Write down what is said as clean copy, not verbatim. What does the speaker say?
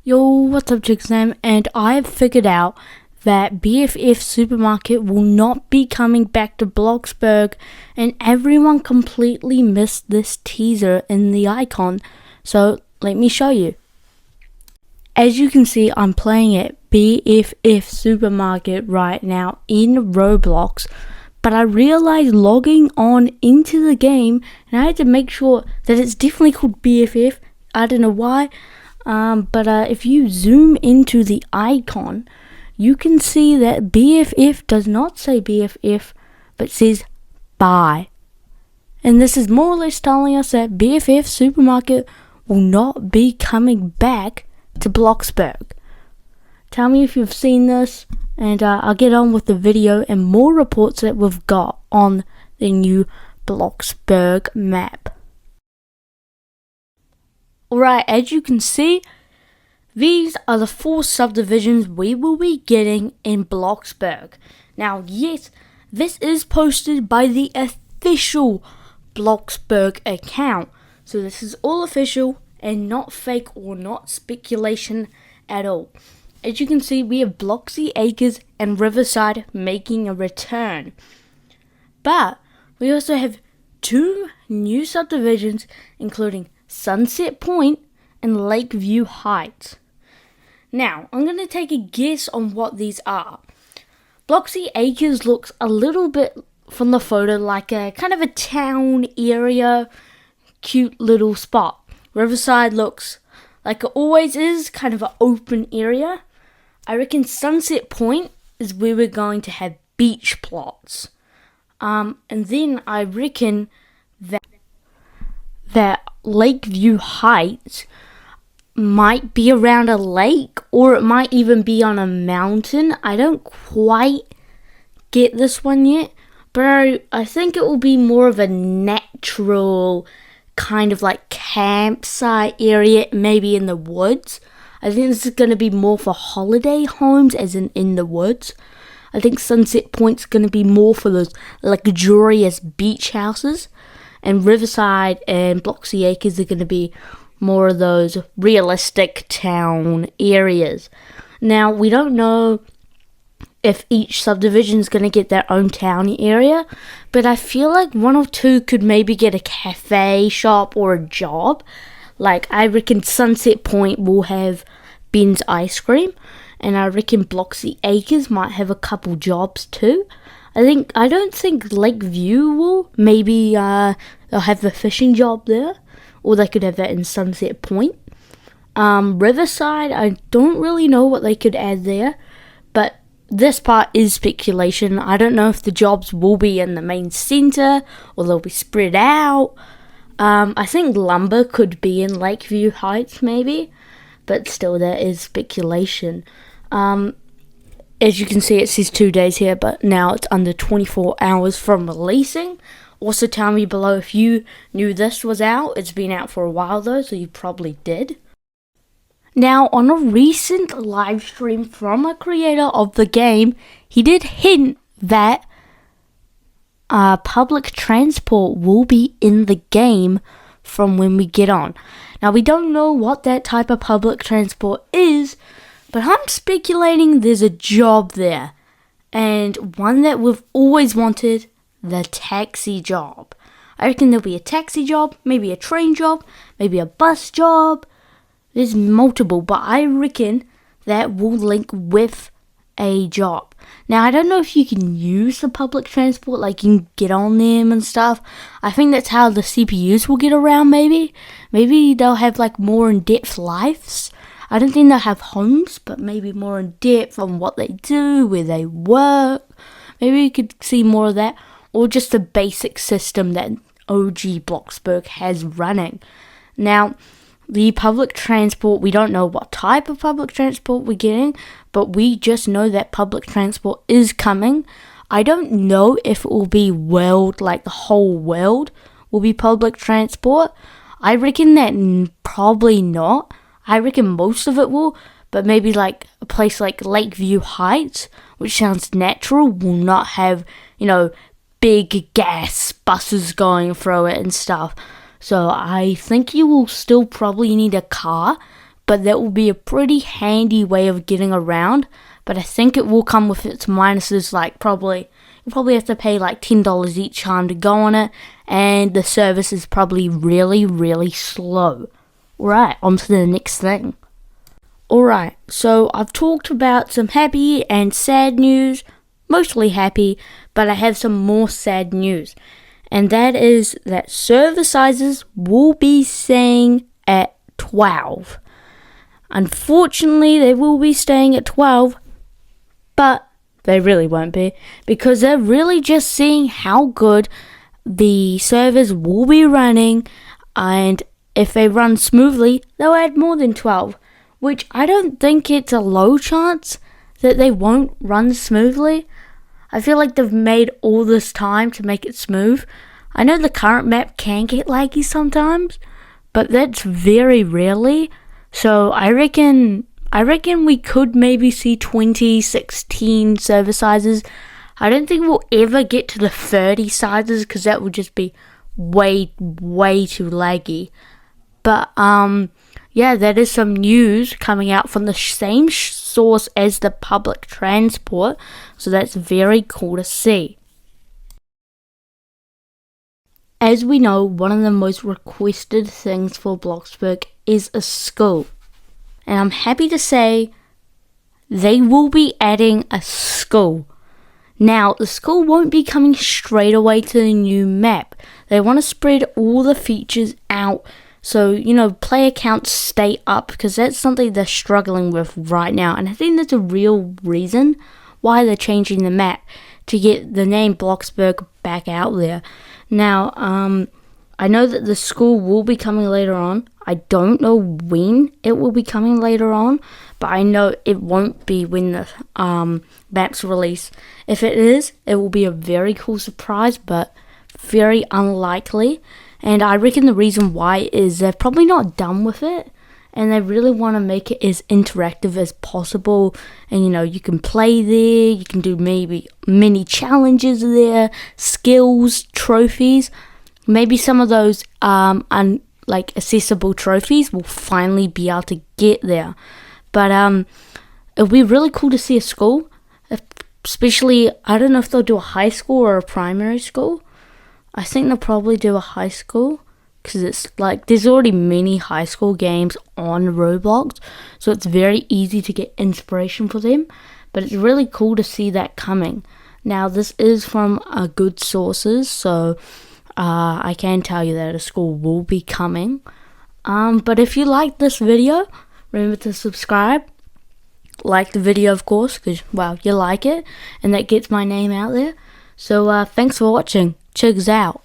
Yo, what's up, Chiggles? And I have figured out that BFF Supermarket will not be coming back to Bloxburg, and everyone completely missed this teaser in the icon. So let me show you. As you can see, I'm playing at BFF Supermarket right now in Roblox, but I realized logging on into the game, and I had to make sure that it's definitely called BFF. I don't know why. But if you zoom into the icon, you can see that BFF does not say BFF, but says buy. And this is more or less telling us that BFF Supermarket will not be coming back to Bloxburg. Tell me if you've seen this, and I'll get on with the video and more reports that we've got on the new Bloxburg map. Alright, as you can see, these are the 4 subdivisions we will be getting in Bloxburg. Now, yes, this is posted by the official Bloxburg account. So this is all official and not fake or not speculation at all. As you can see, we have Bloxy Acres and Riverside making a return. But we also have 2 new subdivisions, including Sunset Point and Lakeview Heights. Now, I'm going to take a guess on what these are. Bloxy Acres looks a little bit from the photo like a kind of a town area, cute little spot. Riverside looks like it always is, kind of an open area. I reckon Sunset Point is where we're going to have beach plots. And then I reckon that Lakeview Heights might be around a lake, or it might even be on a mountain. I don't quite get this one yet, but I think it will be more of a natural kind of like campsite area, maybe in the woods. I think this is going to be more for holiday homes, as in the woods. I think Sunset Point's going to be more for those luxurious beach houses. And Riverside and Bloxy Acres are going to be more of those realistic town areas. Now, we don't know if each subdivision is going to get their own town area, but I feel like 1 or 2 could maybe get a cafe shop or a job. Like, I reckon Sunset Point will have Ben's Ice Cream, and I reckon Bloxy Acres might have a couple jobs too. I don't think Lakeview will. Maybe they'll have a fishing job there, or they could have that in Sunset Point. Riverside, I don't really know what they could add there, but this part is speculation. I don't know if the jobs will be in the main center or they'll be spread out. I think lumber could be in Lakeview Heights maybe, but still that is speculation. As you can see, it says 2 days here, but now it's under 24 hours from releasing. Also, tell me below if you knew this was out. It's been out for a while though, so you probably did. Now, on a recent live stream from a creator of the game, he did hint that public transport will be in the game from when we get on. Now, we don't know what that type of public transport is, but I'm speculating there's a job there, and one that we've always wanted, the taxi job. I reckon there'll be a taxi job, maybe a train job, maybe a bus job. There's multiple, but I reckon that will link with a job. Now, I don't know if you can use the public transport, like you can get on them and stuff. I think that's how the CPUs will get around, maybe. Maybe they'll have like more in-depth lives. I don't think they'll have homes, but maybe more in depth on what they do, where they work. Maybe you could see more of that, or just a basic system that OG Bloxburg has running. Now, the public transport, we don't know what type of public transport we're getting, but we just know that public transport is coming. I don't know if it will be world, like the whole world will be public transport. I reckon that probably not. I reckon most of it will, but maybe like a place like Lakeview Heights, which sounds natural, will not have, big gas buses going through it and stuff. So I think you will still probably need a car, but that will be a pretty handy way of getting around. But I think it will come with its minuses, like you probably have to pay like $10 each time to go on it, and the service is probably really, really slow. Right, on to the next thing. Alright, so I've talked about some happy and sad news, mostly happy, but I have some more sad news. And that is that server sizes will be staying at 12. Unfortunately, they will be staying at 12, but they really won't be, because they're really just seeing how good the servers will be running, and if they run smoothly, they'll add more than 12, which I don't think it's a low chance that they won't run smoothly. I feel like they've made all this time to make it smooth. I know the current map can get laggy sometimes, but that's very rarely. So I reckon we could maybe see 20, 16 server sizes. I don't think we'll ever get to the 30 sizes, because that would just be way, way too laggy. But yeah, that is some news coming out from the same source as the public transport, so that's very cool to see. As we know, one of the most requested things for Bloxburg is a school. And I'm happy to say they will be adding a school. Now, the school won't be coming straight away to the new map. They want to spread all the features out, so, player counts stay up, because that's something they're struggling with right now. And I think that's a real reason why they're changing the map, to get the name Bloxburg back out there. Now, I know that the school will be coming later on. I don't know when it will be coming later on, but I know it won't be when the map's release. If it is, it will be a very cool surprise, but very unlikely. And I reckon the reason why is they're probably not done with it, and they really want to make it as interactive as possible. And you can play there, you can do maybe mini challenges there, skills, trophies. Maybe some of those accessible trophies will finally be able to get there. But it'll be really cool to see a school, especially, I don't know if they'll do a high school or a primary school. I think they'll probably do a high school, because it's like there's already many high school games on Roblox, so it's very easy to get inspiration for them. But it's really cool to see that coming. Now, this is from good sources, so I can tell you that a school will be coming. But if you like this video, remember to subscribe. Like the video, of course, because, well, you like it, and that gets my name out there. So thanks for watching. Chiggles out.